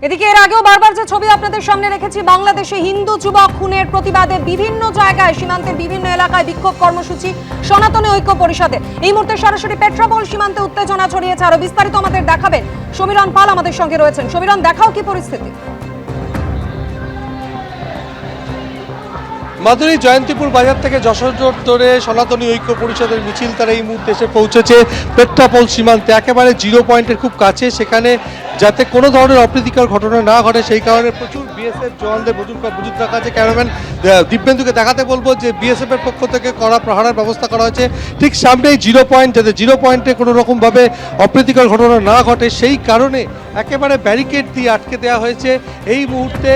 এদিকে এর আগেও বারবার যে ছবি আপনাদের সামনে রেখেছি, বাংলাদেশে হিন্দু যুবক খুনের প্রতিবাদে বিভিন্ন জায়গায় সীমান্তের বিভিন্ন এলাকায় বিক্ষোভ কর্মসূচি সনাতনী ঐক্য পরিষদে। এই মুহূর্তে সরাসরি পেট্রাপোল সীমান্তে উত্তেজনা ছড়িয়েছে। আরো বিস্তারিত আমাদের দেখাবেন সমীরণ পাল, আমাদের সঙ্গে রয়েছেন। সমীরণ, দেখাও কি পরিস্থিতি? মাধুরী, জয়ন্তীপুর বাজার থেকে যশোর রোড ধরে সনাতনী ঐক্য পরিষদের মিছিল তারা এই মুহূর্তে এসে পৌঁছেছে পেট্রাপোল সীমান্তে, একেবারে জিরো পয়েন্টের খুব কাছে। সেখানে যাতে কোনো ধরনের অপ্রীতিকর ঘটনা না ঘটে সেই কারণে প্রচুর বিএসএফ জওয়ানদের মজুদ রাখা আছে। ক্যামেরাম্যান দিব্যেন্দুকে দেখাতে বলবো যে বিএসএফ এর পক্ষ থেকে কড়া প্রহারের ব্যবস্থা করা হয়েছে ঠিক সামনেই জিরো পয়েন্ট, যাতে জিরো পয়েন্টে কোনো রকমভাবে অপ্রীতিকর ঘটনা না ঘটে সেই কারণে একেবারে ব্যারিকেড দিয়ে আটকে দেওয়া হয়েছে। এই মুহূর্তে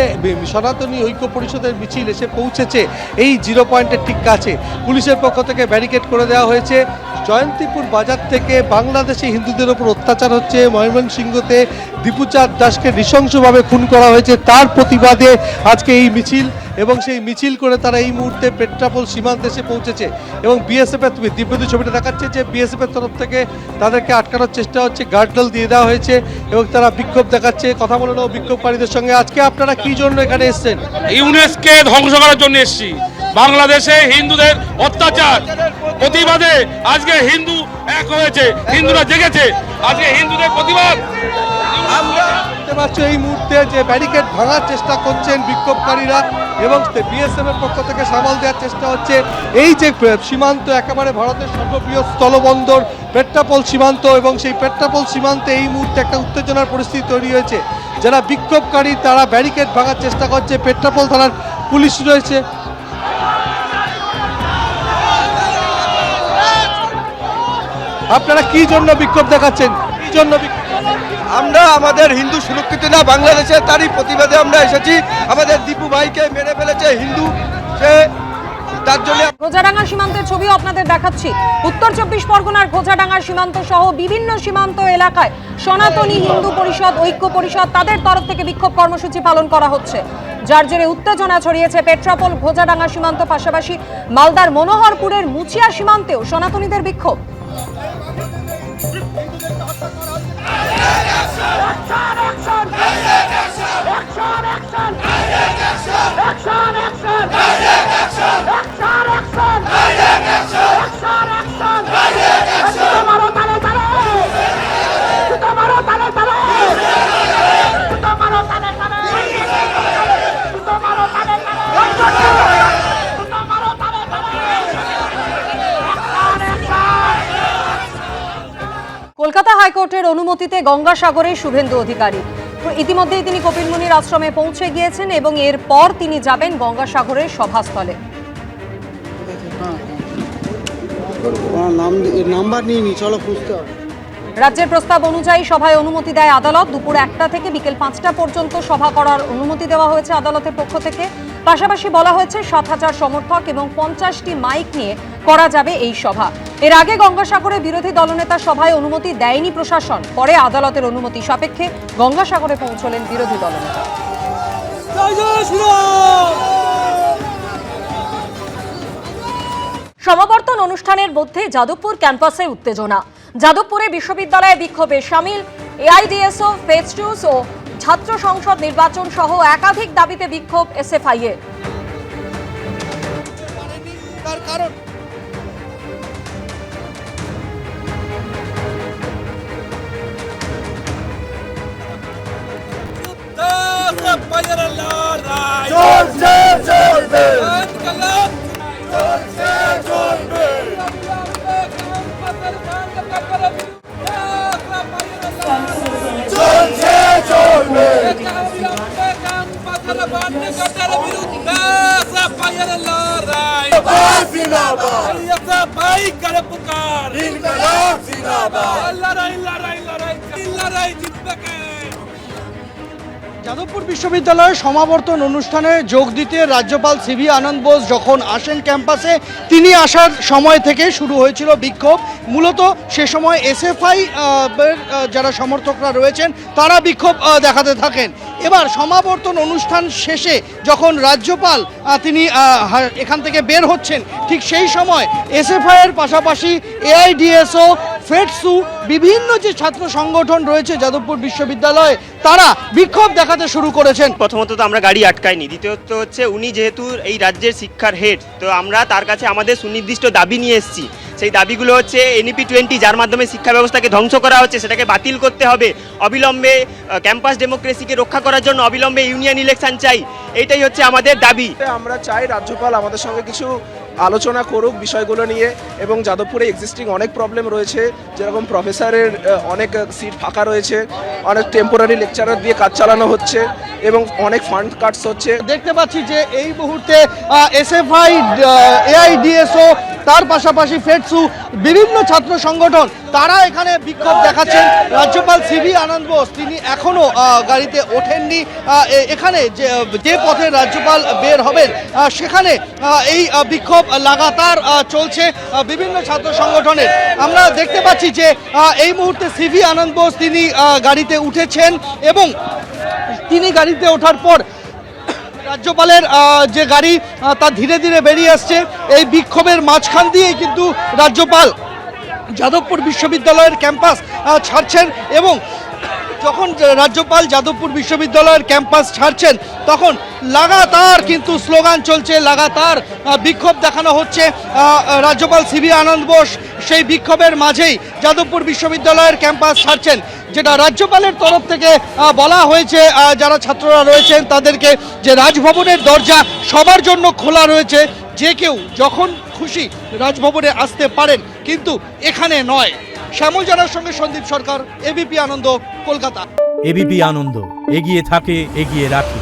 সনাতনী ঐক্য পরিষদের মিছিল এসে পৌঁছেছে এই জিরো পয়েন্টের ঠিক কাছে। পুলিশের পক্ষ থেকে ব্যারিকেড করে দেওয়া হয়েছে। জয়ন্তীপুর বাজার থেকে বাংলাদেশে হিন্দুদের ওপর অত্যাচার হচ্ছে, ময়মনসিংহতে দীপুচাঁদ দাসকে নৃশংসভাবে খুন করা হয়েছে, তার প্রতিবাদে আজকে এই মিছিল, এবং সেই মিছিল করে তারা এই মুহূর্তে পেট্রাপোল সীমান্তে এসে পৌঁছেছে। এবং বিএসএফ এর দিব্যেন্দু ছবিটা দেখাচ্ছে যে বিএসএফ এর তরফ থেকে তাদেরকে আটকানোর চেষ্টা হচ্ছে, গার্ডলাল দিয়ে দেওয়া হয়েছে এবং তারা বিক্ষোভ দেখাচ্ছে। কথা বলে নেব বিক্ষোভকারীদের সঙ্গে। আজকে আপনারা কি জন্য এখানে এসেছেন? ইউনেস্কোকে ধ্বংস করার জন্য এসেছি। বাংলাদেশে হিন্দুদের অত্যাচার প্রতিবাদে আজকে হিন্দু এক হয়েছে, হিন্দুরা জেগেছে, আজকে হিন্দুদের প্রতিবাদ। আমরা দেখতে পাচ্ছি এই মুহূর্তে যে ব্যারিকেড ভাঙার চেষ্টা করছেন বিক্ষোভকারীরা এবং বিএসএফ এর পক্ষ থেকে সামাল দেওয়ার চেষ্টা হচ্ছে। এই যে সীমান্ত, একেবারে ভারতের সর্ববৃহৎ স্থলবন্দর পেট্রাপোল সীমান্ত, এবং সেই পেট্রাপোল সীমান্তে এই মুহূর্তে একটা উত্তেজনার পরিস্থিতি তৈরি হয়েছে। যারা বিক্ষোভকারী তারা ব্যারিকেড ভাঙার চেষ্টা করছে। পেট্রাপোল থানার পুলিশ রয়েছে। আপনারা কি জন্য বিক্ষোভ দেখাচ্ছেন? কি জন্য? আমরা আমাদের হিন্দু সুরক্ষিত না বাংলাদেশে, তারই প্রতিবাদে আমরা এসেছি। আমাদের দীপু ভাইকে মেরে ফেলেছে হিন্দু, সে তার জন্য। ঘোজাডাঙ্গা সীমান্তের ছবিও আপনাদের দেখাচ্ছি। উত্তর 24 পরগনার ঘোজাডাঙ্গা সীমান্ত সহ বিভিন্ন সীমান্ত এলাকায় সনাতনী হিন্দু পরিষদ, ঐক্য পরিষদ, তাদের তরফ থেকে বিক্ষোভ কর্মসূচি পালন করা হচ্ছে, যার জেরে উত্তেজনা ছড়িয়েছে পেট্রাপোল ঘোজাডাঙ্গা সীমান্ত, পাশাপাশি মালদার মনোহরপুরের মুচিয়া সীমান্তেও সনাতনীদের বিক্ষোভ। কলকাতা হাইকোর্টের অনুমতিতে গঙ্গাসাগরে শুভেন্দু অধিকারী ইতিমধ্যেই তিনি কপিলমুনির আশ্রমে পৌঁছে গিয়েছেন এবং এরপর তিনি যাবেন গঙ্গাসাগরের সভাস্থলে। রাজ্যের প্রস্তাব অনুযায়ী সভায় অনুমতি দেয় আদালত। দুপুর 1টা থেকে বিকেল 5টা পর্যন্ত সভা করার অনুমতি দেওয়া হয়েছে আদালতের পক্ষ থেকে। পাশাপাশি বলা হয়েছে 7,000 সমর্থক এবং 50টি মাইক নিয়ে করা যাবে এই সভা। এর আগে গঙ্গাসাগরে বিরোধী দলনেতা সভায় অনুমতি দেয়নি প্রশাসন, পরে আদালতের অনুমতি সাপেক্ষে গঙ্গাসাগরে পৌঁছলেন বিরোধী দলনেতা। সমাবর্তন অনুষ্ঠানের মধ্যে যাদবপুর ক্যাম্পাসে উত্তেজনা। যাদবপুরে বিশ্ববিদ্যালয়ে বিক্ষোভে সামিল এআইডিএসও, ফেস্টুস ও ছাত্র সংসদ নির্বাচন সহ একাধিক দাবিতে বিক্ষোভ এসএফআই এর। যাদবপুর বিশ্ববিদ্যালয়ের সমাবর্তন অনুষ্ঠানে যোগ দিতে রাজ্যপাল সিভি আনন্দ বোস যখন আসেন ক্যাম্পাসে, তিনি আসার সময় থেকে শুরু হয়েছিল বিক্ষোভ। মূলত সে সময় এসএফআই যারা সমর্থকরা রয়েছেন তারা বিক্ষোভ দেখাতে থাকেন। এবার সমাবর্তন অনুষ্ঠান শেষে যখন রাজ্যপাল তিনি এখান থেকে বের হচ্ছেন, ঠিক সেই সময় এসএফআই এর পাশাপাশি এআইডিএসও, ফেডসু বিভিন্ন যে ছাত্র সংগঠন রয়েছে যাদবপুর বিশ্ববিদ্যালয়ে তারা বিক্ষোভ দেখাতে শুরু করেছেন। প্রথমত তো আমরা গাড়ি আটকাইনি, দ্বিতীয়ত হচ্ছে উনি যেহেতু এই রাজ্যের শিক্ষার হেড, তো আমরা তার কাছে আমাদের সুনির্দিষ্ট দাবি নিয়ে এসেছি। সেই দাবিগুলো হচ্ছে NEP 20, যার মাধ্যমে শিক্ষা ব্যবস্থাকে ধ্বংস করা হচ্ছে, সেটাকে বাতিল করতে হবে। অবিলম্বে ক্যাম্পাস ডেমোক্রেসিকে রক্ষা করার জন্য অবিলম্বে ইউনিয়ন ইলেকশন চাই, এইটাই হচ্ছে আমাদের দাবি। আমরা চাই রাজ্যপাল আমাদের সঙ্গে কিছু আলোচনা করুক বিষয়গুলো নিয়ে, এবং যাদবপুরে এক্সিস্টিং অনেক প্রবলেম রয়েছে, যেরকম প্রফেসরের অনেক সিট ফাঁকা রয়েছে, অনেক টেম্পোরারি লেকচারার দিয়ে কাজ চালানো হচ্ছে এবং অনেক ফান্ড কাটস হচ্ছে। দেখতে পাচ্ছি যে এই মুহূর্তে SFI, AIDSO, তার পাশাপাশি ফেডসু বিভিন্ন ছাত্র সংগঠন তারা এখানে বিক্ষোভ দেখাচ্ছেন। রাজ্যপাল CV আনন্দ বোস তিনি এখনো গাড়িতে ওঠেননি। এখানে যে পথে রাজ্যপাল বের হবেন সেখানে এই বিক্ষোভ লাগাতার চলছে বিভিন্ন ছাত্র সংগঠনের। আমরা দেখতে পাচ্ছি যে এই মুহূর্তে CV আনন্দ বোস তিনি গাড়িতে উঠেছেন এবং তিনি গাড়িতে ওঠার পর রাজ্যপালের যে গাড়ি তা ধীরে ধীরে বেরিয়ে আসছে। এই বিক্ষোভের মাঝখান দিয়েই কিন্তু রাজ্যপাল যাদবপুর বিশ্ববিদ্যালয়ের ক্যাম্পাস ছাড়ছেন এবং যখন রাজ্যপাল যাদবপুর বিশ্ববিদ্যালয়ের ক্যাম্পাস ছাড়ছেন তখন লাগাতার কিন্তু স্লোগান চলছে, লাগাতার বিক্ষোভ দেখানো হচ্ছে। রাজ্যপাল CV আনন্দ বোস সেই বিক্ষোভের মাঝেই যাদবপুর বিশ্ববিদ্যালয়ের ক্যাম্পাস ছাড়ছেন। যেটা রাজ্যপালের তরফ থেকে বলা হয়েছে যারা ছাত্ররা রয়েছেন তাদেরকে, যে রাজভবনের দরজা সবার জন্য খোলা রয়েছে, যে কেউ যখন খুশি রাজভবনে আসতে পারেন, কিন্তু এখানে নয়। শ্যামল জানার সঙ্গে সন্দীপ সরকার, ABP আনন্দ, কলকাতা। ABP আনন্দ, এগিয়ে থাকে, এগিয়ে রাখে।